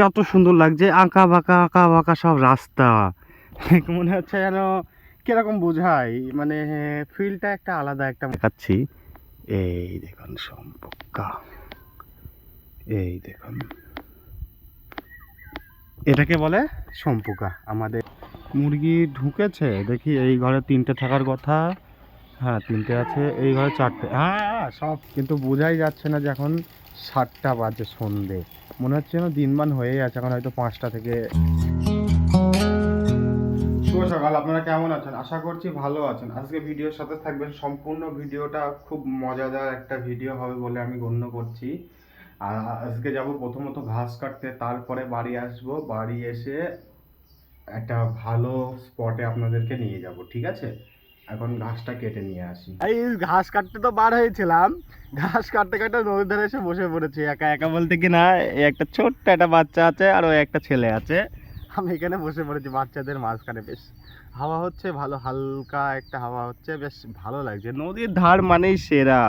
কত সুন্দর লাগছে, আঁকা বাঁকা আঁকা বাঁকা সব রাস্তা। মনে হচ্ছে যেন কিরকম বোঝাই, মানে ফিলটা একটা আলাদা একটা দেখাচ্ছি। এই দেখুন সম্পর্কা, এই দেখুন এটাকে বলে সম্পুকা। আমাদের মুরগি ঢুকেছে দেখি, এই ঘরে 3টে থাকার কথা। হ্যাঁ 3টে আছে, এই ঘরে 4টে। হ্যাঁ সব, কিন্তু বোঝাই যাচ্ছে না যে এখন 7টা বাজে সন্ধে। মনে হচ্ছে যেন দিনমান হয়েই আছে, এখন হয়তো 5টা থেকে। শুভ সকাল, আপনারা কেমন আছেন? আশা করছি ভালো আছেন। আজকে ভিডিওর সাথে থাকবেন, সম্পূর্ণ ভিডিওটা খুব মজাদার একটা ভিডিও হবে বলে আমি গণ্য করছি। আর আজকে যাব প্রথমত ঘাস কাটতে, তারপরে বাড়ি আসব, বাড়ি এসে একটা ভালো স্পটে আপনাদেরকে নিয়ে যাব, ঠিক আছে? এখন ঘাসটা কেটে নিয়ে আসি। এই ঘাস কাটতে তো বার হয়েছিলাম, ঘাস কাটতে কাটতে নদীর ধারে এসে বসে পড়েছি একা একা, বলতে কি না, একটা ছোট্ট একটা বাচ্চা আছে আর ওই একটা ছেলে আছে। আমি এখানে বসে পড়েছি বাচ্চাদের মাঝখানে, বেশ হাওয়া হচ্ছে, ভালো হালকা একটা হাওয়া হচ্ছে, বেশ ভালো লাগছে। নদীর ধার মানেই সেরা,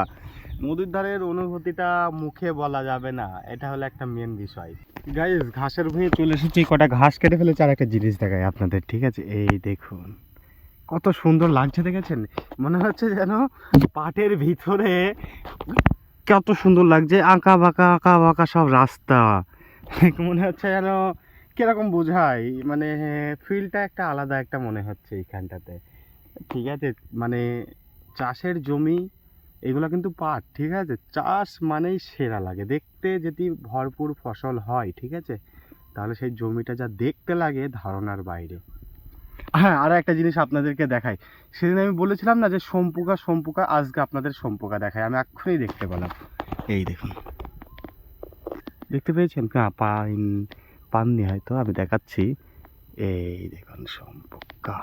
নদীর ধারের অনুভূতিটা মুখে বলা যাবে না, এটা হলো একটা মেন বিষয়। গাইস ঘাসের ভুঁয়ে চলে এসেছি, কটা ঘাস কেটে ফেলেছে। আর একটা জিনিস দেখাই আপনাদের, ঠিক আছে? এই দেখুন কত সুন্দর লাগছে, দেখেছেন? মনে হচ্ছে যেন পাটের ভিতরে, কত সুন্দর লাগছে, আঁকা বাঁকা আঁকা বাঁকা সব রাস্তা। মনে হচ্ছে যেন কিরকম বোঝাই, মানে ফিলটা একটা আলাদা একটা মনে হচ্ছে এইখানটাতে, ঠিক আছে? মানে চাষের জমি, এগুলো কিন্তু পাট, ঠিক আছে? চাষ মানেই সেরা লাগে দেখতে, যদি ভরপুর ফসল হয়, ঠিক আছে, তাহলে সেই জমিটা যা দেখতে লাগে ধারণার বাইরে। হ্যাঁ আর একটা জিনিস আপনাদেরকে দেখাই, সেদিন আমি বলেছিলাম না যে সম্পুকা সম্পুকা, আজকে আপনাদের সম্পুকা দেখাই, আমি এক্ষুনি দেখতে পেলাম। এই দেখুন, দেখতে পেয়েছেন? পাননি হয়তো, আমি দেখাচ্ছি। এই দেখুন সম্পুকা,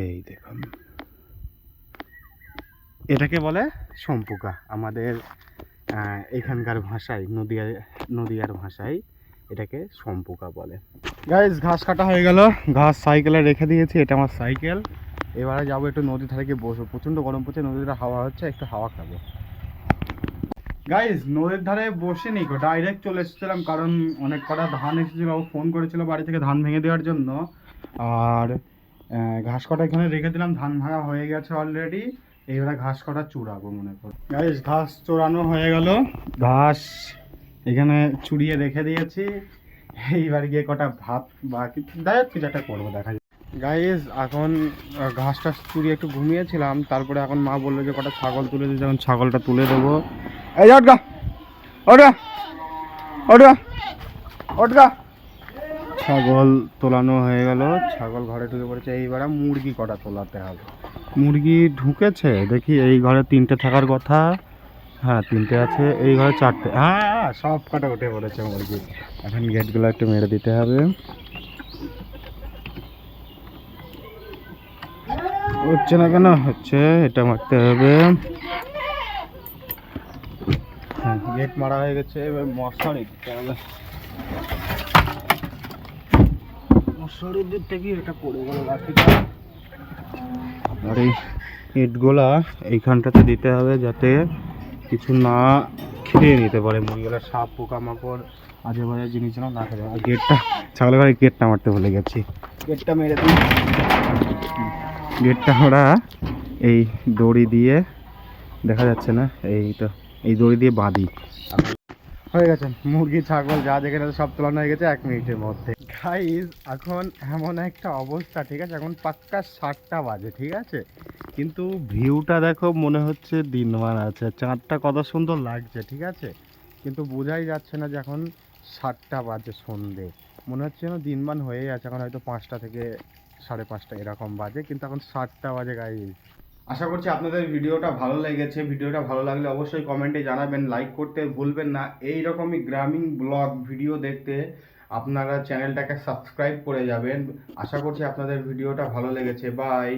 এই দেখুন এটাকে বলে সম্পুকা আমাদের এখানকার ভাষায়, নদিয়ার ভাষায় এটাকে সম্পুকা বলে। গাইস ঘাস কাটা হয়ে গেল, ঘাস সাইকেলে রেখে দিয়েছি, এটা আমার সাইকেল। এবারে যাবো একটু নদী ধারে গিয়ে বসবো, প্রচণ্ড গরম পড়ছে, নদীতে হাওয়া হচ্ছে, একটু হাওয়া খাবো। গাইস নদীর ধারে বসে নি গো, ডাইরেক্ট চলে এসেছিলাম, কারণ অনেক কটা ধান এসেছিলো, ফোন করেছিল বাড়ি থেকে ধান ভেঙে দেওয়ার জন্য। আর ঘাস কটা এখানে রেখে দিলাম, ধান ভাঙা হয়ে গেছে অলরেডি। এইবারে ঘাস কটা চুড়াবো মনে করি। গাইস ঘাস চোরানো হয়ে গেল, ঘাস এখানে চুড়িয়ে রেখে দিয়েছি। এইবার গিয়ে কটা ভাত বা কিছু একটা করবো, দেখা যায়। গাইস এখন ঘাসটা চুড়িয়ে একটু ঘুমিয়েছিলাম, তারপরে এখন মা বললো যে কটা ছাগল তুলে দিতে, এখন ছাগলটা তুলে দেবো। এই ওঠগা ওঠগা ওঠগা ওঠগা, ছাগল তোলানো হয়ে গেল, ছাগল ঘরে ঢুকে পড়েছে। এইবারে মুরগি কটা তোলাতে হবে। মুরগি ঢুকেছে দেখি, এই ঘরে 3টে থাকার কথা। হ্যাঁ 3টে আছে, এই ঘরে 4টে। হ্যাঁ সব কটা উঠে পড়েছে মুরগি। এখন গেটগুলো একটু মেরে দিতে হবে। হচ্ছে না কেন? হচ্ছে, এটা মারতে হবে। হ্যাঁ গেট মারা হয়ে গেছে, এবার মশারি দিতে হবে। মশারির দিক থেকে এটা পড়ে গেল লাঠিটা। আর এই ইটগুলা এইখানটাতে দিতে হবে, যাতে কিছু না খেয়ে নিতে পারে মুরগিগুলো, সাপ পোকামাকড় আজে বাজে জিনিস যেন না খেতে। আর গেটটা, ছাগলের ঘরে গেটটা মারতে ভুলে গেছি, গেটটা মেরে দিই। গেটটা আমরা এই দড়ি দিয়ে, দেখা যাচ্ছে না, এই তো এই দড়ি দিয়ে বাঁধি। হয়ে গেছে মুরগি ছাগল যা যেখানে সব তোলানো হয়ে গেছে 1 মিনিটের মধ্যে। গাইস এখন এমন একটা অবস্থা, ঠিক আছে, এখন পাক্কা 7টা বাজে, ঠিক আছে, কিন্তু ভিউটা দেখো, মনে হচ্ছে দিনমান আছে, চাঁদটা কত সুন্দর লাগছে, ঠিক আছে, কিন্তু বোঝাই যাচ্ছে না যে এখন 7টা বাজে সন্ধে। মনে হচ্ছে যেন দিনমান হয়েই আছে, এখন হয়তো 5টা থেকে 5:30 এরকম বাজে, কিন্তু এখন 7টা বাজে। গাইস আশা করছি আপনাদের ভিডিওটা ভালো লেগেছে। ভিডিওটা ভালো লাগলে অবশ্যই কমেন্টে জানাবেন, লাইক করতে ভুলবেন না। এই রকমই গ্রামীণ ব্লগ ভিডিও দেখতে আপনারা চ্যানেলটাকে সাবস্ক্রাইব করে যাবেন। আশা করছি আপনাদের ভিডিওটা ভালো লেগেছে। বাই।